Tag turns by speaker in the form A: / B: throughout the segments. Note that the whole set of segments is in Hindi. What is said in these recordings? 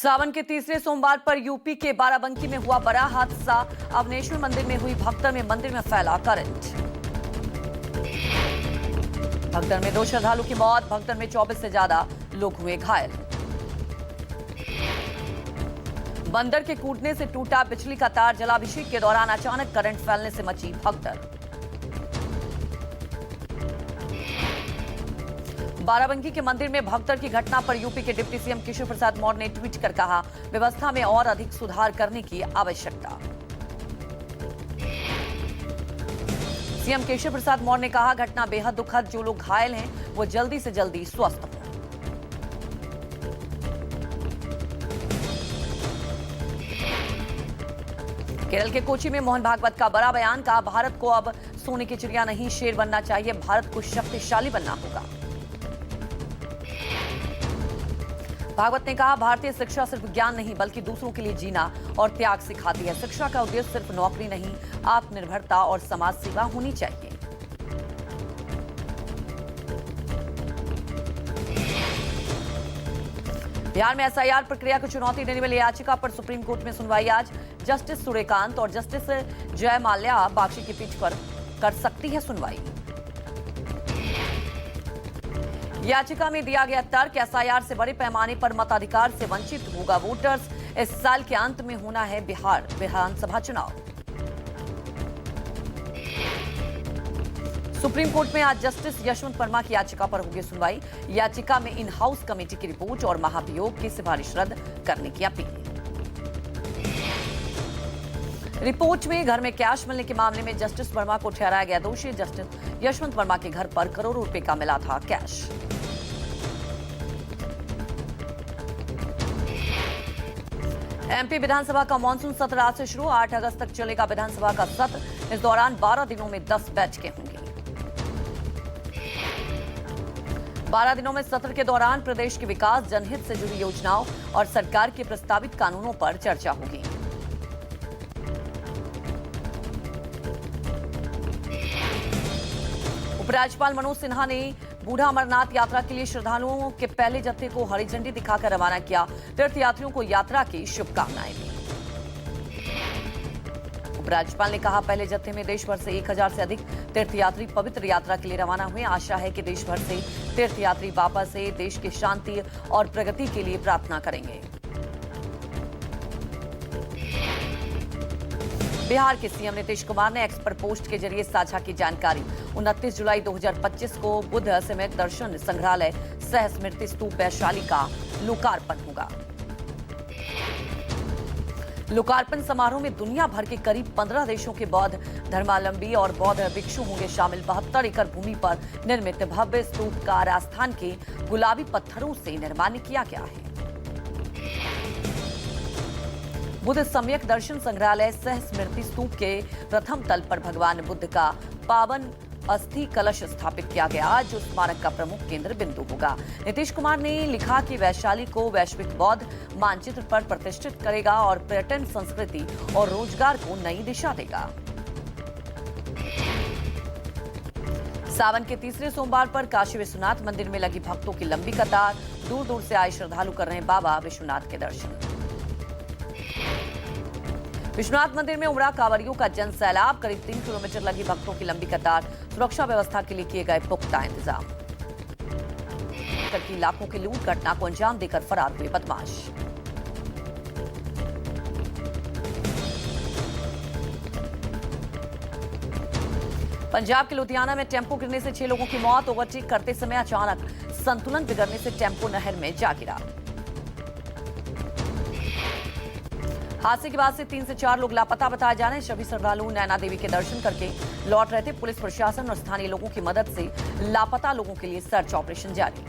A: सावन के तीसरे सोमवार पर यूपी के बाराबंकी में हुआ बड़ा हादसा। अवनेश्वर मंदिर में हुई भगदड़ में मंदिर में फैला करंट। भगदड़ में 2 श्रद्धालु की मौत। भगदड़ में 24 से ज्यादा लोग हुए घायल। बंदर के कूदने से टूटा बिजली का तार। जलाभिषेक के दौरान अचानक करंट फैलने से मची भगदड़। बाराबंकी के मंदिर में भगदड़ की घटना पर यूपी के डिप्टी सीएम केशव प्रसाद मौर्य ने ट्वीट कर कहा, व्यवस्था में और अधिक सुधार करने की आवश्यकता। सीएम केशव प्रसाद मौर्य ने कहा, घटना बेहद दुखद। जो लोग घायल हैं वो जल्दी से जल्दी स्वस्थ हों। केरल के कोची में मोहन भागवत का बड़ा बयान। कहा, भारत को अब सोने की चिड़िया नहीं शेर बनना चाहिए, भारत को शक्तिशाली बनना होगा। भागवत ने कहा, भारतीय शिक्षा सिर्फ ज्ञान नहीं बल्कि दूसरों के लिए जीना और त्याग सिखाती है। शिक्षा का उद्देश्य सिर्फ नौकरी नहीं, आत्मनिर्भरता और समाज सेवा होनी चाहिए। बिहार में एसआईआर प्रक्रिया को चुनौती देने वाली याचिका पर सुप्रीम कोर्ट में सुनवाई आज। जस्टिस सूर्यकांत और जस्टिस जय माल्या बाक्षी की पीठ पर कर सकती है सुनवाई। याचिका में दिया गया तर्क, एसआईआर से बड़े पैमाने पर मताधिकार से वंचित होगा वोटर्स। इस साल के अंत में होना है बिहार विधानसभा चुनाव। सुप्रीम कोर्ट में आज जस्टिस यशवंत वर्मा की याचिका पर होगी सुनवाई। याचिका में इन हाउस कमेटी की रिपोर्ट और महाभियोग की सिफारिश रद्द करने की अपील। रिपोर्ट में घर में कैश मिलने के मामले में जस्टिस वर्मा को ठहराया गया दोषी। जस्टिस यशवंत वर्मा के घर पर करोड़ों रुपए का मिला था कैश। एमपी विधानसभा का मानसून सत्र आज से शुरू। 8 अगस्त तक चलेगा विधानसभा का सत्र। इस दौरान 12 दिनों में 10 बैठकें होंगी। 12 दिनों में सत्र के दौरान प्रदेश के विकास, जनहित से जुड़ी योजनाओं और सरकार के प्रस्तावित कानूनों पर चर्चा होगी। उपराज्यपाल मनोज सिन्हा ने बूढ़ा अमरनाथ यात्रा के लिए श्रद्धालुओं के पहले जत्थे को हरी झंडी दिखाकर रवाना किया। तीर्थयात्रियों को यात्रा की शुभकामनाएं दी। उपराज्यपाल ने कहा, पहले जत्थे में देश भर से 1000 से अधिक तीर्थयात्री पवित्र यात्रा के लिए रवाना हुए। आशा है कि देश भर से तीर्थयात्री वापस से देश की शांति और प्रगति के लिए प्रार्थना करेंगे। बिहार के सीएम नीतीश कुमार ने एक्स पर पोस्ट के जरिए साझा की जानकारी। 29 जुलाई 2025 को बुद्ध समेत दर्शन संग्रहालय सह स्मृति स्तूप वैशाली का लोकार्पण होगा। लोकार्पण समारोह में दुनिया भर के करीब 15 देशों के बौद्ध धर्मावलंबी और बौद्ध भिक्षु होंगे शामिल। 72 एकड़ भूमि पर निर्मित भव्य स्तूप का राजस्थान के गुलाबी पत्थरों से निर्माण किया गया है। बुद्ध सम्यक दर्शन संग्रहालय सह स्मृति स्तूप के प्रथम तल पर भगवान बुद्ध का पावन अस्थि कलश स्थापित किया गया, जो स्मारक का प्रमुख केंद्र बिंदु होगा। नीतीश कुमार ने लिखा कि वैशाली को वैश्विक बौद्ध मानचित्र पर प्रतिष्ठित करेगा और पर्यटन, संस्कृति और रोजगार को नई दिशा देगा। सावन के तीसरे सोमवार पर काशी विश्वनाथ मंदिर में लगी भक्तों की लंबी कतार। दूर दूर से आए श्रद्धालु कर रहे हैं बाबा विश्वनाथ के दर्शन। विश्वनाथ मंदिर में उमड़ा कांवरियों का जन सैलाब। करीब 3 किलोमीटर लगी भक्तों की लंबी कतार। सुरक्षा व्यवस्था के लिए किए गए पुख्ता इंतजाम। की लाखों की लूट घटना को अंजाम देकर फरार हुए बदमाश। पंजाब के लुधियाना में टेम्पो गिरने से 6 लोगों की मौत। ओवरटेक करते समय अचानक संतुलन बिगड़ने से टेम्पो नहर में जा गिरा। हादसे के बाद से 3 से 4 लोग लापता बताए जा रहे हैं। सभी श्रद्धालु नैना देवी के दर्शन करके लौट रहे थे। पुलिस प्रशासन और स्थानीय लोगों की मदद से लापता लोगों के लिए सर्च ऑपरेशन जारी।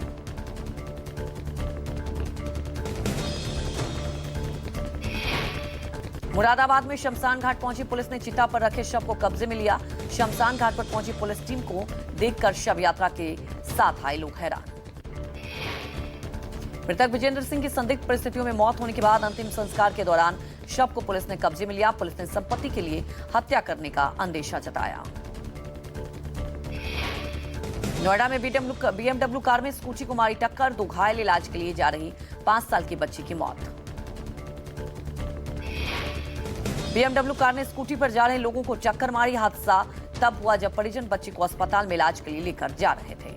A: मुरादाबाद में शमशान घाट पहुंची पुलिस ने चिता पर रखे शव को कब्जे में लिया। शमशान घाट पर पहुंची पुलिस टीम को देखकर शव यात्रा के साथ आए लोग हैरान। मृतक विजेंद्र सिंह की संदिग्ध परिस्थितियों में मौत होने के बाद अंतिम संस्कार के दौरान शव को पुलिस ने कब्जे में लिया। पुलिस ने संपत्ति के लिए हत्या करने का अंदेशा जताया। नोएडा में बीएमडब्ल्यू कार में स्कूटी को मारी टक्कर, 2 घायल, इलाज के लिए जा रही 5 साल की बच्ची की मौत। बीएमडब्ल्यू कार ने स्कूटी पर जा रहे लोगों को टक्कर मारी। हादसा तब हुआ जब परिजन बच्चे को अस्पताल में इलाज के लिए लेकर जा रहे थे।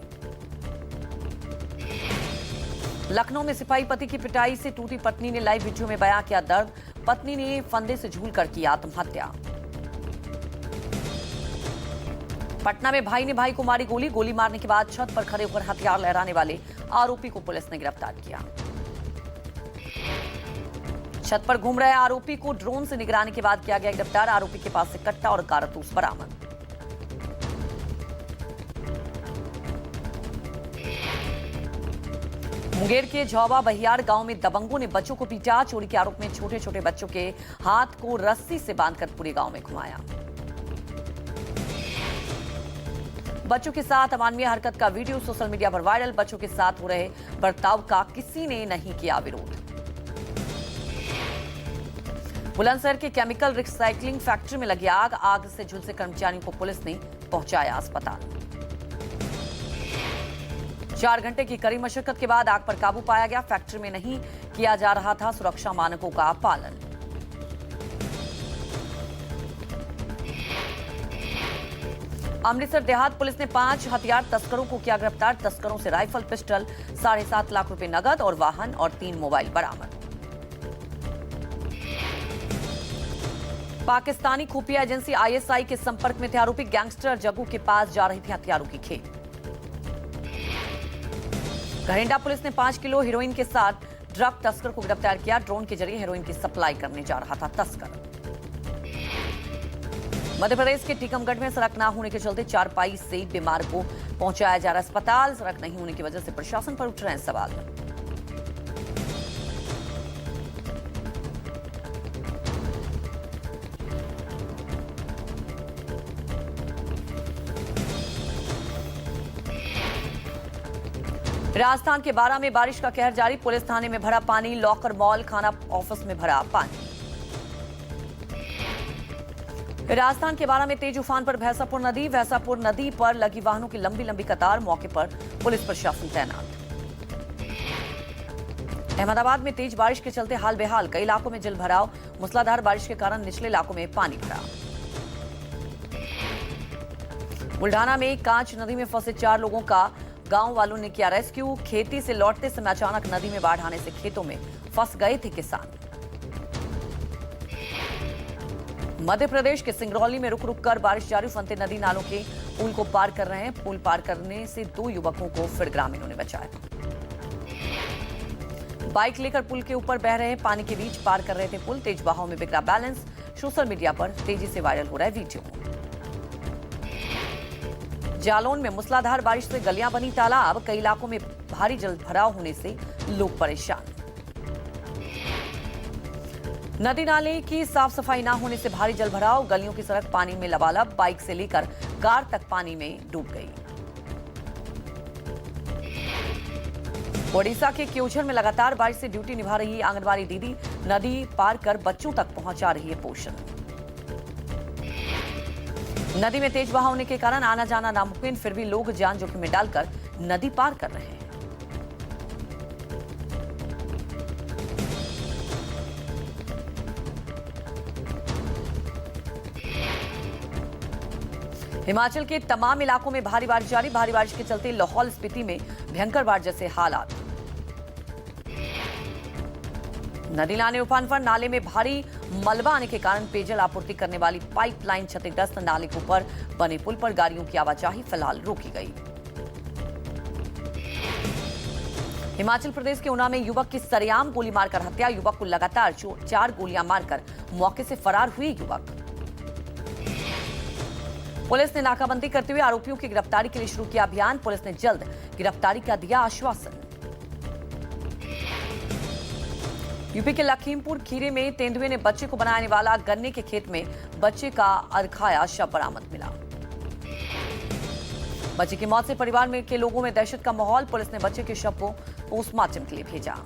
A: लखनऊ में सिपाही पति की पिटाई से टूटी पत्नी ने लाइव वीडियो में बयां किया दर्द। पत्नी ने फंदे से झूलकर की आत्महत्या। पटना में भाई ने भाई को मारी गोली। गोली मारने के बाद छत पर खड़े होकर हथियार लहराने वाले आरोपी को पुलिस ने गिरफ्तार किया। छत पर घूम रहे आरोपी को ड्रोन से निगरानी के बाद किया गया गिरफ्तार। आरोपी के पास से कट्टा और कारतूस बरामद। मुंगेर के झौवा बहियार गांव में दबंगों ने बच्चों को पीटा। चोरी के आरोप में छोटे छोटे बच्चों के हाथ को रस्सी से बांधकर पूरे गांव में घुमाया। बच्चों के साथ अमानवीय हरकत का वीडियो सोशल मीडिया पर वायरल। बच्चों के साथ हो रहे बर्ताव का किसी ने नहीं किया विरोध। बुलंदशहर के केमिकल रिसाइकलिंग फैक्ट्री में लगी आग। आग से झुलसे कर्मचारियों को पुलिस ने पहुंचाया अस्पताल। 4 घंटे की कड़ी मशक्कत के बाद आग पर काबू पाया गया। फैक्ट्री में नहीं किया जा रहा था सुरक्षा मानकों का पालन। अमृतसर देहात पुलिस ने 5 हथियार तस्करों को किया गिरफ्तार। तस्करों से राइफल, पिस्टल, 7.5 लाख रुपए नगद और वाहन और 3 मोबाइल बरामद। पाकिस्तानी खुफिया एजेंसी आईएसआई के संपर्क में थे आरोपी। गैंगस्टर जग्गू के पास जा रही थी हथियारों की खेप। घरेंडा पुलिस ने 5 किलो हेरोइन के साथ ड्रग तस्कर को गिरफ्तार किया। ड्रोन के जरिए हेरोइन की सप्लाई करने जा रहा था तस्कर। मध्य प्रदेश के टीकमगढ़ में सड़क न होने के चलते चारपाई से बीमार को पहुंचाया जा रहा अस्पताल। सड़क नहीं होने की वजह से प्रशासन पर उठ रहे हैं सवाल। राजस्थान के बारां में बारिश का कहर जारी। पुलिस थाने में भरा पानी। लॉकर, मॉल, खाना ऑफिस में भरा पानी। राजस्थान के बारां में तेज उफान पर भैंसापुर नदी पर लगी वाहनों की लंबी लंबी कतार। मौके पर पुलिस प्रशासन तैनात। अहमदाबाद में तेज बारिश के चलते हाल बेहाल। कई इलाकों में जल भराव। मूसलाधार बारिश के कारण निचले इलाकों में पानी भरा। बुल्ढाना में कांच नदी में फंसे 4 लोगों का गांव वालों ने किया रेस्क्यू। खेती से लौटते समय अचानक नदी में बाढ़ आने से खेतों में फंस गए थे किसान। मध्य प्रदेश के सिंगरौली में रुक रुक कर बारिश जारी। उफनते नदी नालों के पुल को पार कर रहे हैं। पुल पार करने से 2 युवकों को फिर ग्रामीणों ने बचाया। बाइक लेकर पुल के ऊपर बह रहे पानी के बीच पार कर रहे थे पुल। तेज बहाव में बिगड़ा बैलेंस। सोशल मीडिया पर तेजी से वायरल हो रहा है वीडियो। जालौन में मूसलाधार बारिश से गलियां बनी तालाब। कई इलाकों में भारी जल भराव होने से लोग परेशान। नदी नाले की साफ सफाई न होने से भारी जल भराव। गलियों की सड़क पानी में लबालब। बाइक से लेकर कार तक पानी में डूब गई। ओडिशा के क्योंझर में लगातार बारिश से ड्यूटी निभा रही आंगनबाड़ी दीदी नदी पार कर बच्चों तक पहुंचा रही है पोषण। नदी में तेज बहाव होने के कारण आना जाना नामुमकिन। फिर भी लोग जान जोखिम में डालकर नदी पार कर रहे हैं। हिमाचल के तमाम इलाकों में भारी बारिश जारी। भारी बारिश के चलते लाहौल स्पीति में भयंकर बाढ़ जैसे हालात। नदी नाले उफान पर। नाले में भारी मलबा आने के कारण पेयजल आपूर्ति करने वाली पाइपलाइन क्षतिग्रस्त। नाले के ऊपर बने पुल पर गाड़ियों की आवाजाही फिलहाल रोकी गई। हिमाचल प्रदेश के ऊना में युवक की सरेआम गोली मारकर हत्या। युवक को लगातार 4 गोलियां मारकर मौके से फरार हुए युवक। पुलिस ने नाकाबंदी करते हुए आरोपियों की गिरफ्तारी के लिए शुरू किया अभियान। पुलिस ने जल्द गिरफ्तारी का दिया आश्वासन। यूपी के लखीमपुर खीरी में तेंदुए ने बच्चे को बनाने वाला गन्ने के खेत में बच्चे का अधखाया शव बरामद मिला। बच्चे की मौत से परिवार में के लोगों में दहशत का माहौल। पुलिस ने बच्चे के शव को पोस्टमार्टम के लिए भेजा।